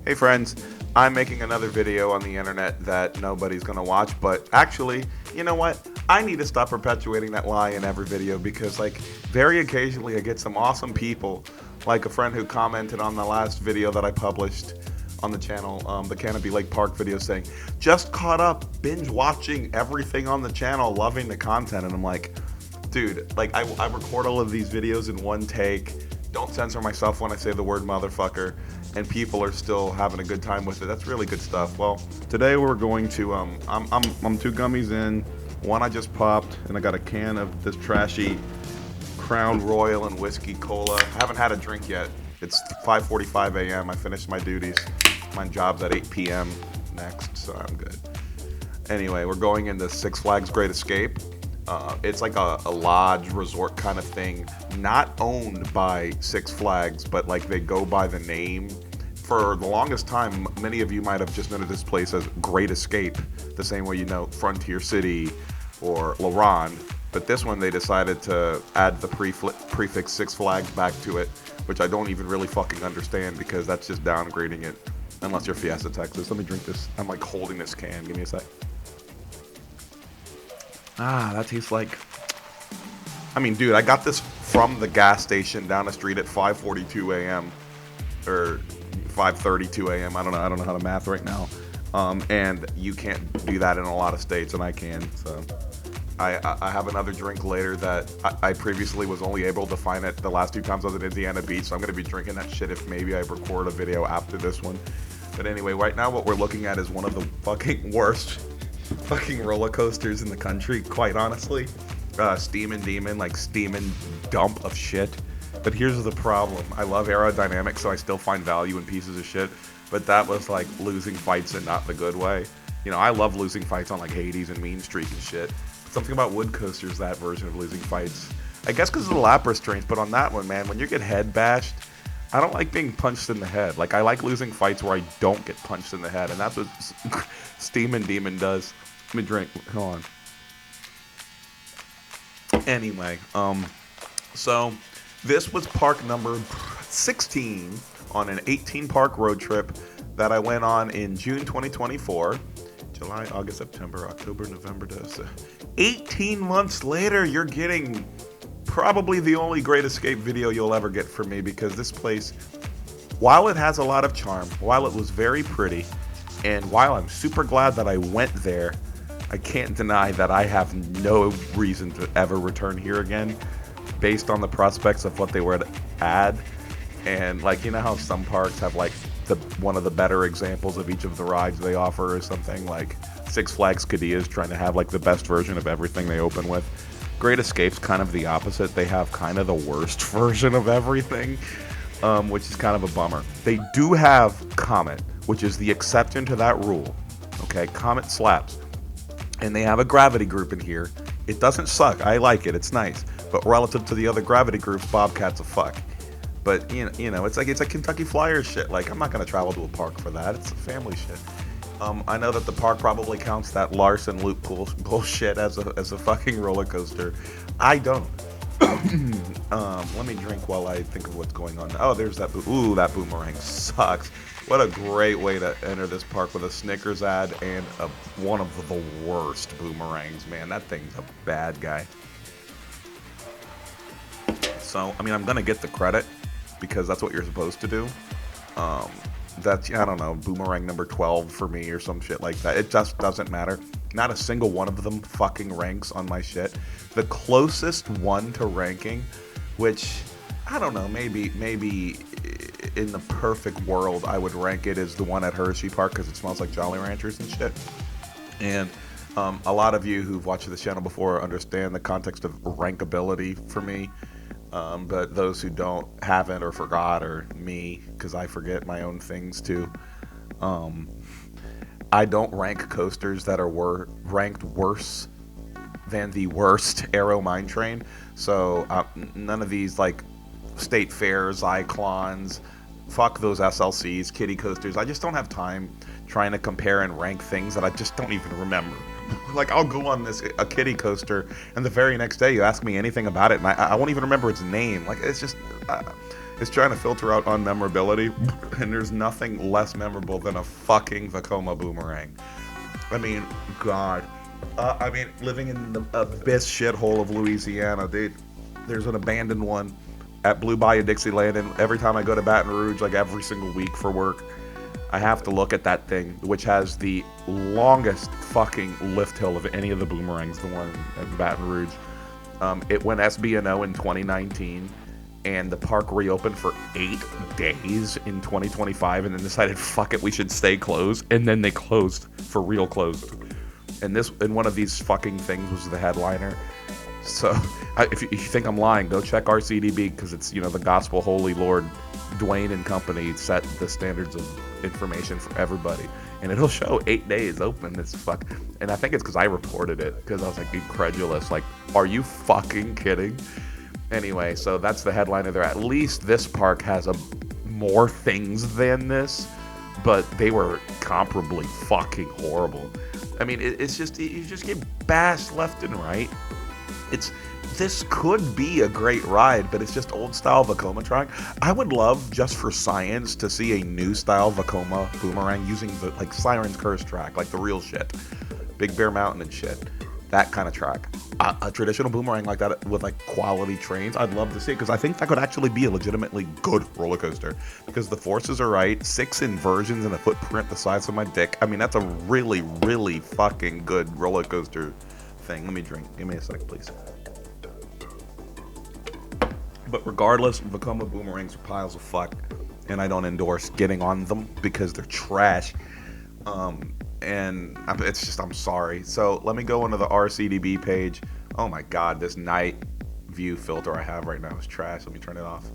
Hey friends, I'm making another video on the internet that nobody's gonna watch, but actually, you know what? I need to stop perpetuating that lie in every video because, like, very occasionally I get some awesome people, like a friend who commented on the last video that I published on the channel, the Canopy Lake Park video, saying, just caught up, binge watching everything on the channel, loving the content. And I'm like, dude, like, I record all of these videos in one take, don't censor myself when I say the word motherfucker, and people are still having a good time with it. That's really good stuff. Well, today we're going to, I'm two gummies in, one I just popped, and I got a can of this trashy Crown Royal and whiskey cola. I haven't had a drink yet. It's 5:45 a.m. I finished my duties. My job's at 8 p.m. next, so I'm good. Anyway, we're going into Six Flags Great Escape. It's like a lodge resort kind of thing, not owned by Six Flags, but like they go by the name. For the longest time, many of you might have just known this place as Great Escape, the same way you know Frontier City or La Ronde. But this one, they decided to add the prefix Six Flags back to it, which I don't even really fucking understand because that's just downgrading it, unless you're Fiesta, Texas. Let me drink this. I'm like holding this can. Give me a sec. Ah, that tastes like... I mean, dude, I got this from the gas station down the street at 5:42 a.m. or 5:32 a.m. I don't know how to math right now. And you can't do that in a lot of states, and I can. So I have another drink later that I previously was only able to find it the last two times I was at Indiana Beach. So I'm gonna be drinking that shit if maybe I record a video after this one. But anyway, right now what we're looking at is one of the fucking worst fucking roller coasters in the country, quite honestly. Steamin' Demon, like steamin' dump of shit. But here's the problem. I love aerodynamics, so I still find value in pieces of shit. But that was like losing fights in not the good way. You know, I love losing fights on like Hades and Mean Streak and shit. Something about wood coasters, that version of losing fights. I guess because of the lap restraints, but on that one, man, when you get head bashed, I don't like being punched in the head. Like, I like losing fights where I don't get punched in the head, and that's what Steamin' Demon does. Let me drink. Hold on. Anyway, so this was park number 16 on an 18-park road trip that I went on in June 2024. July, August, September, October, November, December. 18 months later, you're getting probably the only Great Escape video you'll ever get from me, because this place, while it has a lot of charm, while it was very pretty, and while I'm super glad that I went there, I can't deny that I have no reason to ever return here again based on the prospects of what they were to add. And like, you know how some parks have like one of the better examples of each of the rides they offer or something, like Six Flags Qiddiya is trying to have like the best version of everything they open with. Great Escape's kind of the opposite. They have kind of the worst version of everything, which is kind of a bummer. They do have Comet, which is the exception to that rule. Okay, Comet slaps. And they have a gravity group in here. It doesn't suck. I like it. It's nice. But relative to the other gravity groups, Bobcat's a fuck. But, you know, it's like Kentucky Flyers shit. Like, I'm not going to travel to a park for that. It's a family shit. I know that the park probably counts that Larson loop bullshit as a fucking roller coaster. I don't. Let me drink while I think of what's going on. Oh, there's that. Ooh, that boomerang sucks. What a great way to enter this park, with a Snickers ad and one of the worst boomerangs, man. That thing's a bad guy. So, I mean, I'm going to get the credit because that's what you're supposed to do. That's, I don't know, boomerang number 12 for me or some shit like that. It just doesn't matter. Not a single one of them fucking ranks on my shit. The closest one to ranking, which, I don't know, maybe in the perfect world I would rank it as the one at Hershey Park because it smells like Jolly Ranchers and shit. And a lot of you who've watched this channel before understand the context of rankability for me. But those who haven't or forgot, or me, because I forget my own things too. I don't rank coasters that are ranked worse than the worst Aero Mine Train. So none of these like State Fairs, Iclons, fuck those SLCs, kiddie coasters. I just don't have time trying to compare and rank things that I just don't even remember. Like, I'll go on a kiddie coaster, and the very next day you ask me anything about it, and I won't even remember its name. Like, it's just, is trying to filter out unmemorability, and there's nothing less memorable than a fucking Vekoma boomerang. I mean, God. Living in the abyss shithole of Louisiana, dude, there's an abandoned one at Blue Bayou Dixieland, and every time I go to Baton Rouge, like every single week for work, I have to look at that thing, which has the longest fucking lift hill of any of the boomerangs, the one at Baton Rouge. It went SBNO in 2019, and the park reopened for 8 days in 2025, and then decided, fuck it, we should stay closed, and then they closed, for real closed. And one of these fucking things was the headliner. So, if you think I'm lying, go check RCDB, because it's, the Gospel Holy Lord Dwayne and company set the standards of information for everybody, and it'll show 8 days open as fuck. And I think it's because I reported it, because I was like incredulous, like, are you fucking kidding? Anyway, so that's the headliner there. At least this park has more things than this, but they were comparably fucking horrible. I mean, it's just, you just get bashed left and right. This could be a great ride, but it's just old style Vekoma track. I would love, just for science, to see a new style Vekoma boomerang using the Siren's Curse track, like the real shit, Big Bear Mountain and shit, that kind of track. A traditional boomerang like that with quality trains, I'd love to see it, because I think that could actually be a legitimately good roller coaster, because the forces are right, 6 inversions and a footprint the size of my dick. I mean, that's a really, really fucking good roller coaster thing. Let me drink. Give me a sec, please. But regardless, Vekoma boomerangs are piles of fuck, and I don't endorse getting on them because they're trash. And it's just, I'm sorry. So let me go into the RCDB page. Oh my God, this night view filter I have right now is trash. Let me turn it off.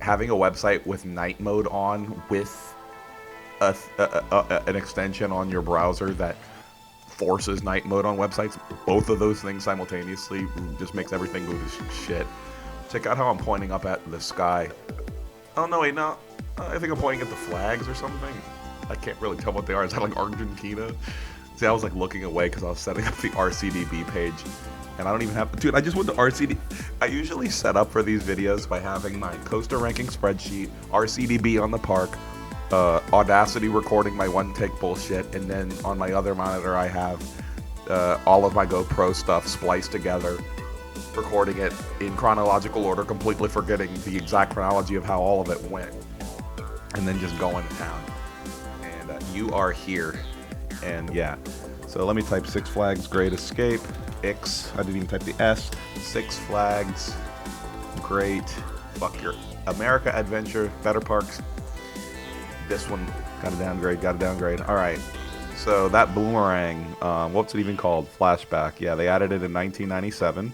Having a website with night mode on with an extension on your browser that forces night mode on websites, both of those things simultaneously, just makes everything go to shit. Check out how I'm pointing up at the sky. Oh no, wait, no. I think I'm pointing at the flags or something. I can't really tell what they are. Is that Argentina? See, I was looking away because I was setting up the RCDB page, and I don't even have, dude, I just went to RCD. I usually set up for these videos by having my coaster ranking spreadsheet, RCDB on the park, Audacity recording my one take bullshit, and then on my other monitor I have all of my GoPro stuff spliced together, recording it in chronological order, completely forgetting the exact chronology of how all of it went, and then just going to town. And you are here, and yeah. So let me type Six Flags Great Escape, X, I didn't even type the S, Six Flags Great, fuck your America Adventure, Better Parks. This one, got a downgrade. Alright, so that boomerang, what's it even called? Flashback. Yeah, they added it in 1997.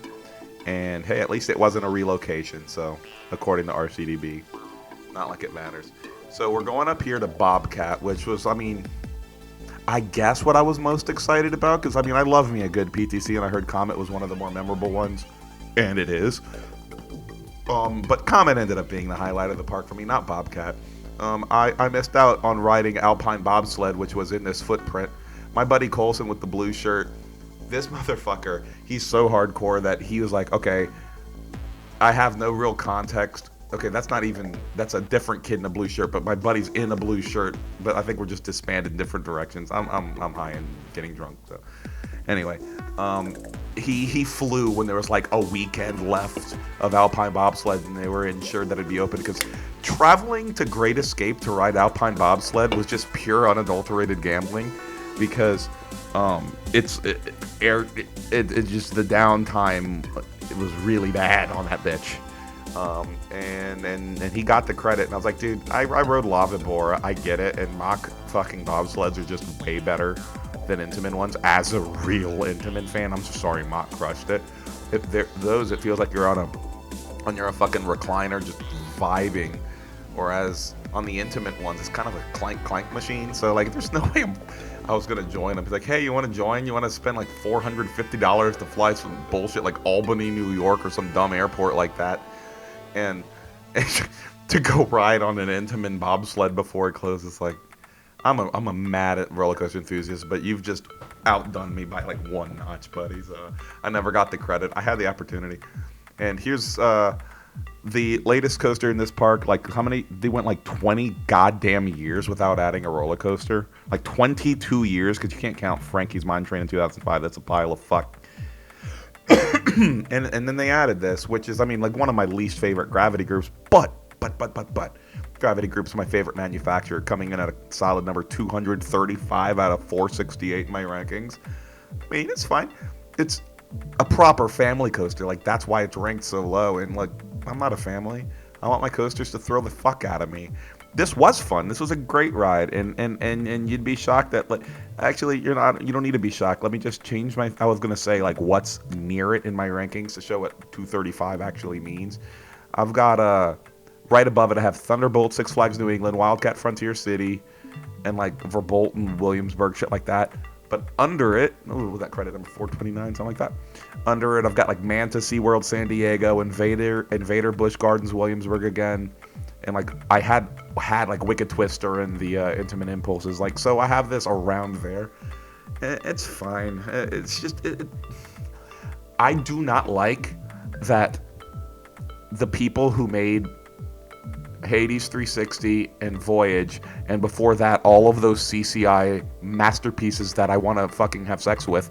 And hey, at least it wasn't a relocation, so according to RCDB. Not like it matters. So we're going up here to Bobcat, which was, I guess what I was most excited about, because, I love me a good PTC, and I heard Comet was one of the more memorable ones, and it is. But Comet ended up being the highlight of the park for me, not Bobcat. I missed out on riding Alpine Bobsled, which was in this footprint. My buddy Colson with the blue shirt, this motherfucker, he's so hardcore that he was like, okay, I have no real context. Okay, that's a different kid in a blue shirt, but my buddy's in a blue shirt, but I think we're just disbanded in different directions. I'm high and getting drunk, so. Anyway, he flew when there was a weekend left of Alpine Bobsled, and they were ensured that it'd be open, because traveling to Great Escape to ride Alpine Bobsled was just pure unadulterated gambling, because it's just the downtime, it was really bad on that bitch. And he got the credit, and I was like, dude, I rode Lava Bora, I get it, and mock fucking bobsleds are just way better than Intamin ones. As a real Intamin fan, I'm so sorry Mock crushed it. It feels like you're on a fucking recliner just vibing, whereas on the Intamin ones, it's kind of a clank machine, so there's no way I was gonna join. I'd be like, hey, you want to join? You want to spend $450 to fly some bullshit like Albany, New York, or some dumb airport like that, and to go ride on an Intamin bobsled before it closes? I'm a mad at roller coaster enthusiast, but you've just outdone me by one notch, buddy. So I never got the credit. I had the opportunity, and here's The latest coaster in this park, like how many? They went like 20 goddamn years without adding a roller coaster. Like 22 years, because you can't count Frankie's Mine Train in 2005. That's a pile of fuck. And then they added this, which is, I mean, like one of my least favorite Gravity groups. But Gravity Group's my favorite manufacturer, coming in at a solid number 235 out of 468 in my rankings. I mean, it's fine. It's a proper family coaster. Like, that's why it's ranked so low. And, like, I'm not a family. I want my coasters to throw the fuck out of me. This was fun. This was a great ride. And you'd be shocked that, like, actually, you don't need to be shocked. Let me just change I was going to say, like, what's near it in my rankings to show what 235 actually means. I've got, right above it, I have Thunderbolt, Six Flags New England, Wildcat Frontier City, and, like, Verbolt and Williamsburg, shit like that. But under it, was that credit number 429, something like that? Under it, I've got like Manta, SeaWorld, San Diego, Invader, Busch Gardens, Williamsburg again, and like I had like Wicked Twister and the Intimate Impulses. Like, so I have this around there. It's fine. It's just I do not like that the people who made Hades 360 and Voyage, and before that all of those CCI masterpieces that I want to fucking have sex with,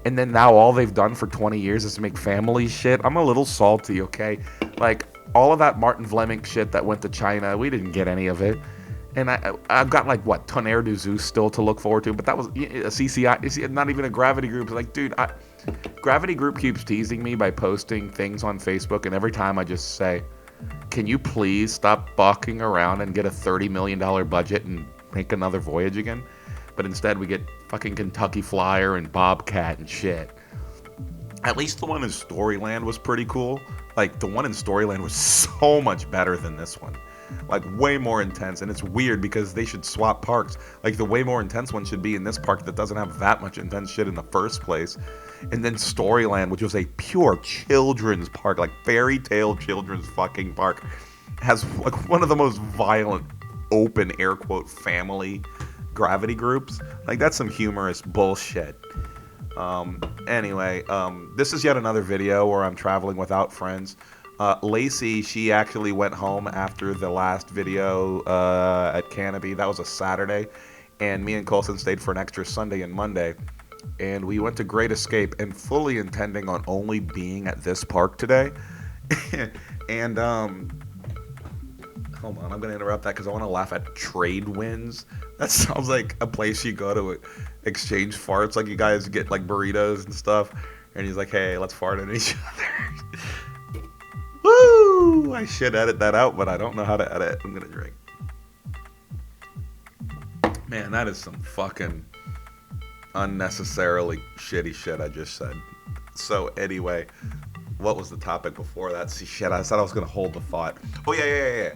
and then now all they've done for 20 years is to make family shit. I'm a little salty, okay? Like, all of that Martin Vleming shit that went to China, we didn't get any of it. And I've got, like, what, Tonnerre du Zeus still to look forward to, but that was a CCI, it's not even a Gravity Group. Like, dude, Gravity Group keeps teasing me by posting things on Facebook, and every time I just say, can you please stop bucking around and get a $30 million budget and make another Voyage again? But instead we get fucking Kentucky Flyer and Bobcat and shit. At least the one in Storyland was pretty cool. Like, the one in Storyland was so much better than this one. Like, way more intense. And it's weird because they should swap parks. Like, the way more intense one should be in this park that doesn't have that much intense shit in the first place. And then Storyland, which was a pure children's park, like fairy tale children's fucking park, has like one of the most violent open air quote family Gravity groups. Like, that's some humorous bullshit. Anyway, this is yet another video where I'm traveling without friends. Lacey, she actually went home after the last video at Canopy. That was a Saturday. And me and Colson stayed for an extra Sunday and Monday. And we went to Great Escape, and fully intending on only being at this park today. And, hold on, I'm going to interrupt that because I want to laugh at Tradewinds. That sounds like a place you go to exchange farts. Like, you guys get, like, burritos and stuff. And he's like, hey, let's fart at each other. Woo! I should edit that out, but I don't know how to edit. I'm going to drink. Man, that is some fucking unnecessarily shitty shit I just said. So anyway, what was the topic before that? See, shit, I said I was gonna hold the thought. Oh yeah.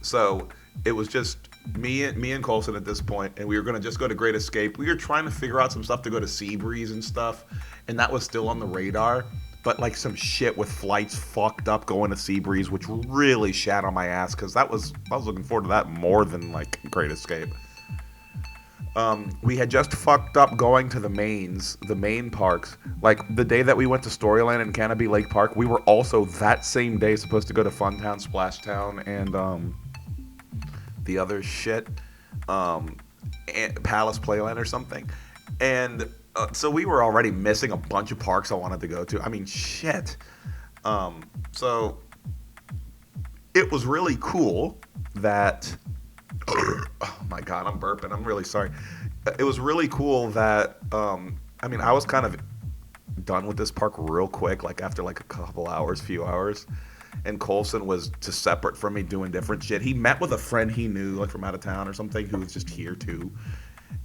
So it was just me and Colson at this point, and we were gonna just go to Great Escape. We were trying to figure out some stuff to go to Seabreeze and stuff, and that was still on the radar. But like some shit with flights fucked up going to Seabreeze, which really shat on my ass because I was looking forward to that more than like Great Escape. We had just fucked up going to the main parks. Like, the day that we went to Storyland and Canopy Lake Park, we were also that same day supposed to go to Funtown, Splashtown, and the other shit, Palace Playland or something. And so we were already missing a bunch of parks I wanted to go to. I mean, shit. So it was really cool that... Oh my god, I'm burping. I'm really sorry. It was really cool that, I mean, I was kind of done with this park real quick, like after like a few hours. And Colson was just separate from me doing different shit. He met with a friend he knew, like from out of town or something, who was just here too.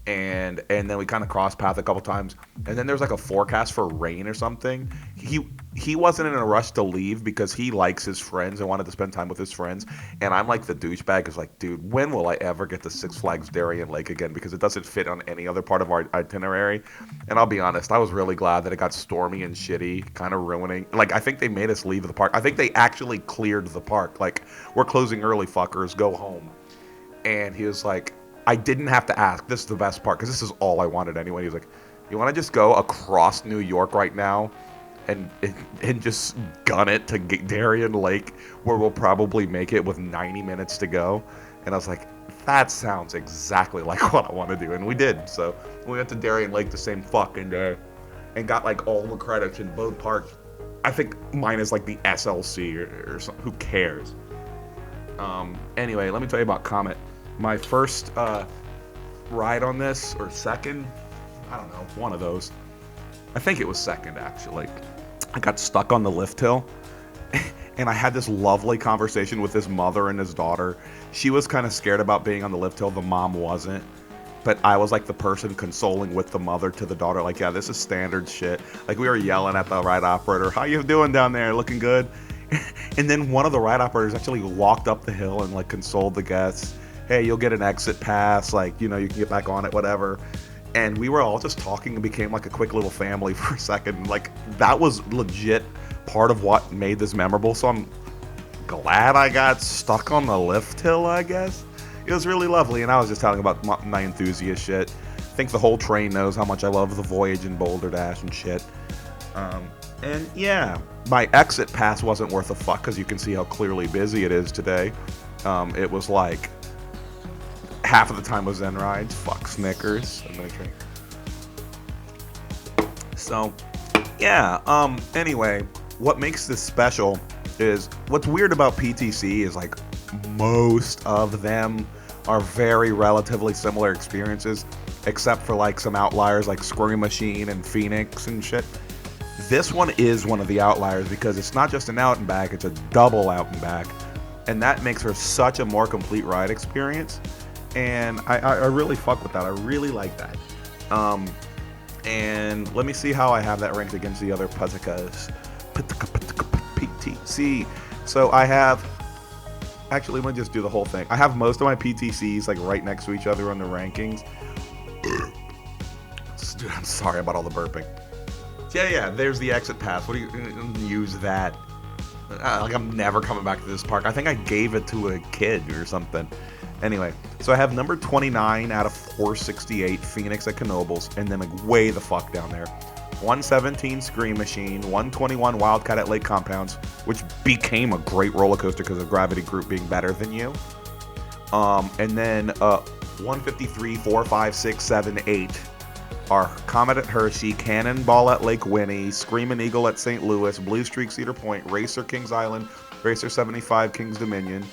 And then we kind of crossed path a couple times. And then there was like a forecast for rain or something. He wasn't in a rush to leave because he likes his friends and wanted to spend time with his friends. And I'm like the douchebag who's like, dude, when will I ever get to Six Flags Darien Lake again? Because it doesn't fit on any other part of our itinerary. And I'll be honest, I was really glad that it got stormy and shitty, kind of ruining. Like, I think they made us leave the park. I think they actually cleared the park. Like, we're closing early, fuckers. Go home. And he was like, I didn't have to ask. This is the best part because this is all I wanted anyway. He was like, you want to just go across New York right now and just gun it to Darien Lake, where we'll probably make it with 90 minutes to go. And I was like, that sounds exactly like what I want to do, and we did. So we went to Darien Lake the same fucking day, and got like all the credits in both parks. I think mine is like the SLC or something. Who cares? Anyway, let me tell you about Comet. My first ride on this, or second, I don't know, one of those. I think it was second, actually. I got stuck on the lift hill, and I had this lovely conversation with his mother and his daughter. She was kind of scared about being on the lift hill. The mom wasn't. But I was like the person consoling with the mother to the daughter, like, yeah, this is standard shit. Like, we were yelling at the ride operator, how you doing down there? Looking good? And then one of the ride operators actually walked up the hill and like consoled the guests. Hey, you'll get an exit pass, like, you know, you can get back on it, whatever. And we were all just talking and became like a quick little family for a second. Like, that was legit part of what made this memorable. So I'm glad I got stuck on the lift hill, I guess. It was really lovely, and I was just telling about my enthusiast shit. I think the whole train knows how much I love the Voyage and Boulder Dash and shit. And yeah, my exit pass wasn't worth a fuck, because you can see how clearly busy it is today. It was like half of the time was Zen rides. Fuck Snickers. I'm gonna drink. So yeah. Anyway, what makes this special is what's weird about PTC is like most of them are very relatively similar experiences, except for like some outliers like Scream Machine and Phoenix and shit. This one is one of the outliers because it's not just an out and back, it's a double out and back, and that makes for such a more complete ride experience. And I really fuck with that. I really like that. And let me see how I have that ranked against the other PTCs. PTC. So I have, actually, let me just do the whole thing. I have most of my PTCs like right next to each other on the rankings. Dude, I'm sorry about all the burping. Yeah, there's the exit pass. What do you use that? Like, I'm never coming back to this park. I think I gave it to a kid or something. Anyway, so I have number 29 out of 468 Phoenix at Knoebels, and then like way the fuck down there. 117 Scream Machine, 121 Wildcat at Lake Compounds, which became a great roller coaster because of Gravity Group being better than you. And then 153, 4, 5, 6, 7, 8 are Comet at Hershey, Cannonball at Lake Winnie, Screamin' Eagle at St. Louis, Blue Streak Cedar Point, Racer Kings Island, Racer 75 Kings Dominion.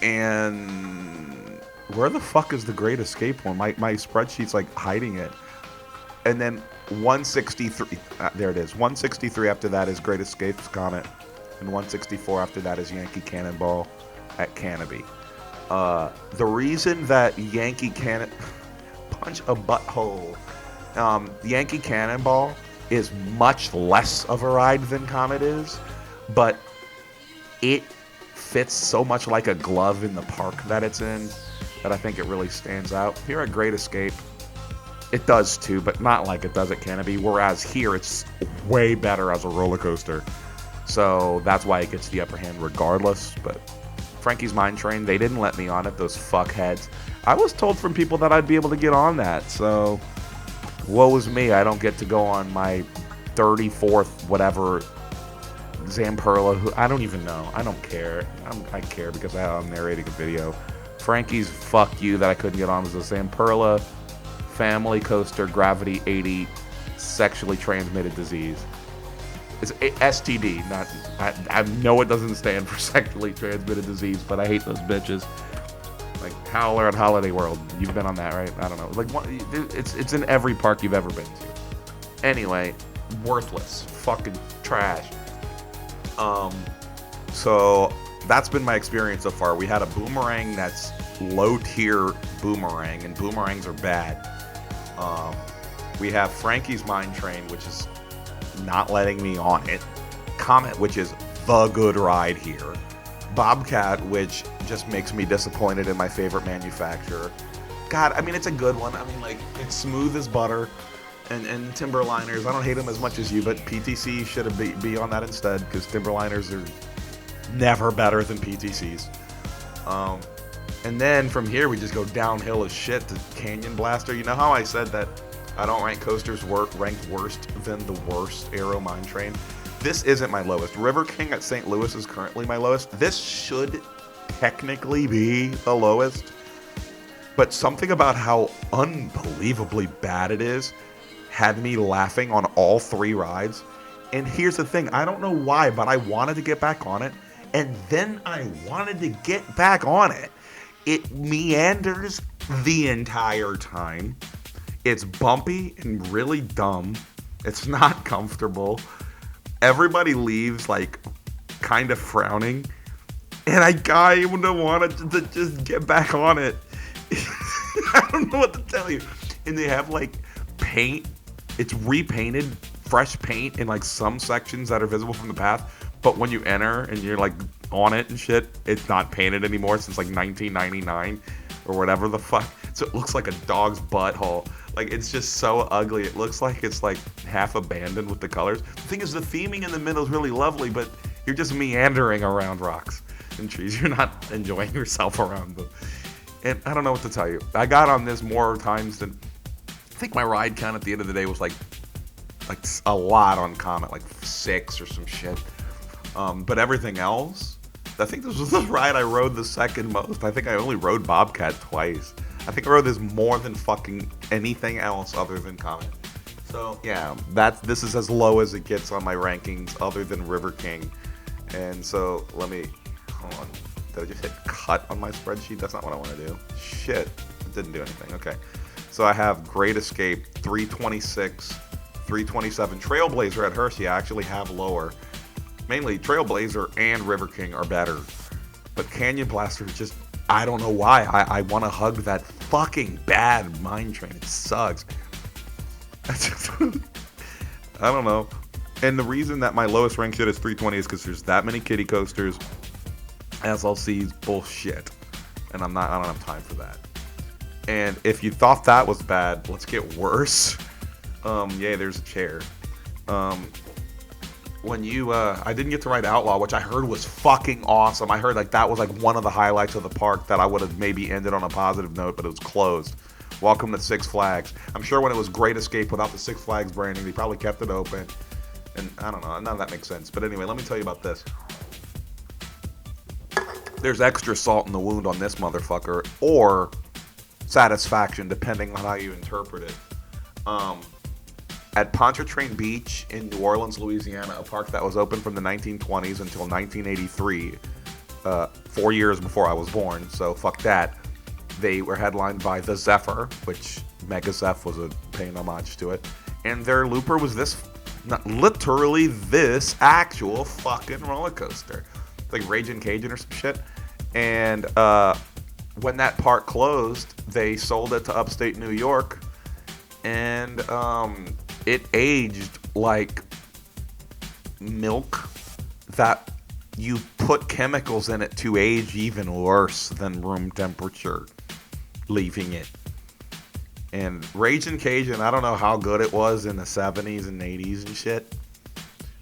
And where the fuck is the Great Escape one? My spreadsheet's like hiding it. And then 163, there it is. 163 after that is Great Escape's Comet. And 164 after that is Yankee Cannonball at Canopy. The reason that Yankee Cannon... punch a butthole. Yankee Cannonball is much less of a ride than Comet is, but it fits so much like a glove in the park that it's in that I think it really stands out. Here at Great Escape, it does too, but not like it does at Canopy, whereas here it's way better as a roller coaster. So that's why it gets the upper hand regardless. But Frankie's Mine Train, they didn't let me on it, those fuckheads. I was told from people that I'd be able to get on that, so woe is me. I don't get to go on my 34th whatever Zamperla. I don't even know. I don't care. I care because I'm narrating a video. Frankie's fuck you that I couldn't get on was a Zamperla Family Coaster Gravity 80 Sexually Transmitted Disease. It's STD, not. I know it doesn't stand for Sexually Transmitted Disease, but I hate those bitches. Like Howler at Holiday World, you've been on that, right? I don't know. Like, it's in every park you've ever been to. Anyway, worthless, fucking trash. So that's been my experience so far. We had a boomerang that's low tier boomerang, and boomerangs are bad. We have Frankie's Mine Train, which is not letting me on it. Comet, which is the good ride here. Bobcat, which just makes me disappointed in my favorite manufacturer. God, I mean, it's a good one. I mean, like, it's smooth as butter. And Timberliners, I don't hate them as much as you, but PTC should have be on that instead, because Timberliners are never better than PTCs. And then from here, we just go downhill as shit to Canyon Blaster. You know how I said that I don't rank coasters ranked worst than the worst Aero Mine Train. This isn't my lowest. River King at St. Louis is currently my lowest. This should technically be the lowest, but something about how unbelievably bad it is had me laughing on all 3 rides. And here's the thing, I don't know why, but I wanted to get back on it, and then I wanted to get back on it. It meanders the entire time. It's bumpy and really dumb. It's not comfortable. Everybody leaves like kind of frowning, and I kind of wanted to just get back on it. I don't know what to tell you. And they have like paint. It's repainted, fresh paint in like some sections that are visible from the path. But when you enter and you're like on it and shit, it's not painted anymore since like 1999 or whatever the fuck. So it looks like a dog's butthole. Like, it's just so ugly. It looks like it's like half abandoned with the colors. The thing is, the theming in the middle is really lovely, but you're just meandering around rocks and trees. You're not enjoying yourself around them. And I don't know what to tell you. I got on this more times than... I think my ride count at the end of the day was like a lot on Comet, like 6 or some shit. But everything else, I think this was the ride I rode the second most. I think I only rode Bobcat twice. I think I rode this more than fucking anything else other than Comet. So yeah, this is as low as it gets on my rankings other than River King. And so hold on. Did I just hit cut on my spreadsheet? That's not what I want to do. Shit, it didn't do anything. Okay. So I have Great Escape, 326, 327. Trailblazer at Hershey I actually have lower. Mainly Trailblazer and River King are better. But Canyon Blaster just... I don't know why. I want to hug that fucking bad mine train. It sucks. I don't know. And the reason that my lowest ranked shit is 320 is because there's that many kiddie coasters. SLC's bullshit. And I don't have time for that. And if you thought that was bad, let's get worse. Yeah, there's a chair. When you, I didn't get to ride Outlaw, which I heard was fucking awesome. I heard like that was like one of the highlights of the park that I would have maybe ended on a positive note, but it was closed. Welcome to Six Flags. I'm sure when it was Great Escape without the Six Flags branding, they probably kept it open. And I don't know, none of that makes sense. But anyway, let me tell you about this. There's extra salt in the wound on this motherfucker, or satisfaction, depending on how you interpret it. At Pontchartrain Beach in New Orleans, Louisiana, a park that was open from the 1920s until 1983, 4 years before I was born, so fuck that. They were headlined by The Zephyr, which Mega Zeph was paying homage to it, and their looper was this, not literally this actual fucking roller coaster. It's like Ragin' Cajun or some shit. And when that park closed, they sold it to upstate New York, and it aged like milk that you put chemicals in it to age even worse than room temperature, leaving it. And Ragin' Cajun, I don't know how good it was in the 70s and 80s and shit,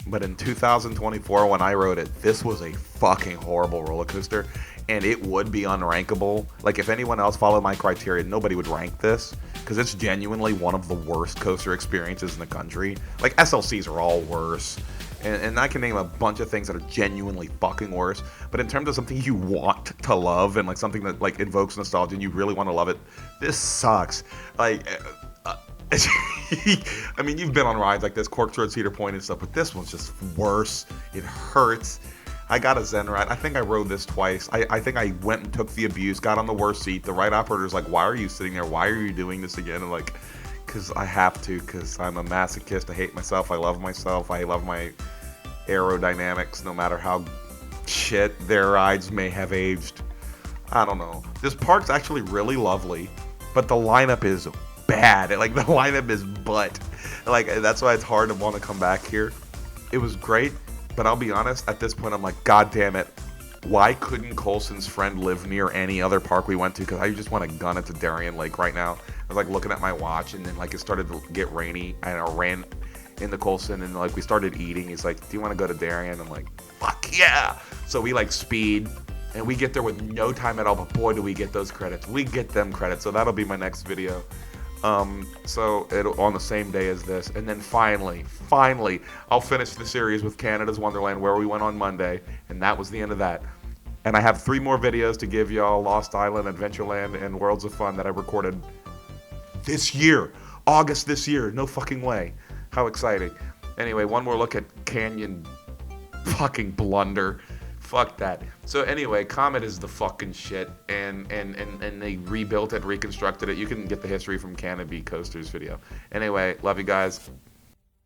but in 2024 when I rode it, this was a fucking horrible roller coaster, and it would be unrankable. Like, if anyone else followed my criteria, nobody would rank this, because it's genuinely one of the worst coaster experiences in the country. Like, SLCs are all worse, and I can name a bunch of things that are genuinely fucking worse, but in terms of something you want to love, and like something that like invokes nostalgia and you really want to love it, this sucks. Like, I mean, you've been on rides like this, Corkscrew, Cedar Point and stuff, but this one's just worse. It hurts. I got a Zen ride. I think I rode this twice. I think I went and took the abuse, got on the worst seat. The ride operator's like, why are you sitting there? Why are you doing this again? And like, because I have to, because I'm a masochist. I hate myself. I love myself. I love my aerodynamics, no matter how shit their rides may have aged. I don't know. This park's actually really lovely, but the lineup is bad. Like, the lineup is butt. Like, that's why it's hard to want to come back here. It was great, but I'll be honest, at this point I'm like, god damn it, why couldn't Colson's friend live near any other park we went to? Because I just want to gun it to Darien Lake right now. I was like looking at my watch, and then like it started to get rainy, and I ran into Colson, and like we started eating. He's like, do you want to go to Darien? I'm like, fuck yeah. So we like speed, and we get there with no time at all, but boy do we get those credits. We get them credits, so that'll be my next video. So it'll on the same day as this, and then finally, I'll finish the series with Canada's Wonderland, where we went on Monday, and that was the end of that. And I have 3 more videos to give y'all: Lost Island, Adventureland, and Worlds of Fun that I recorded this year, August this year. No fucking way. How exciting. Anyway, one more look at Canyon fucking blunder. Fuck that. So anyway, Comet is the fucking shit, and they rebuilt it, reconstructed it. You can get the history from Canopy Coaster's video. Anyway, love you guys.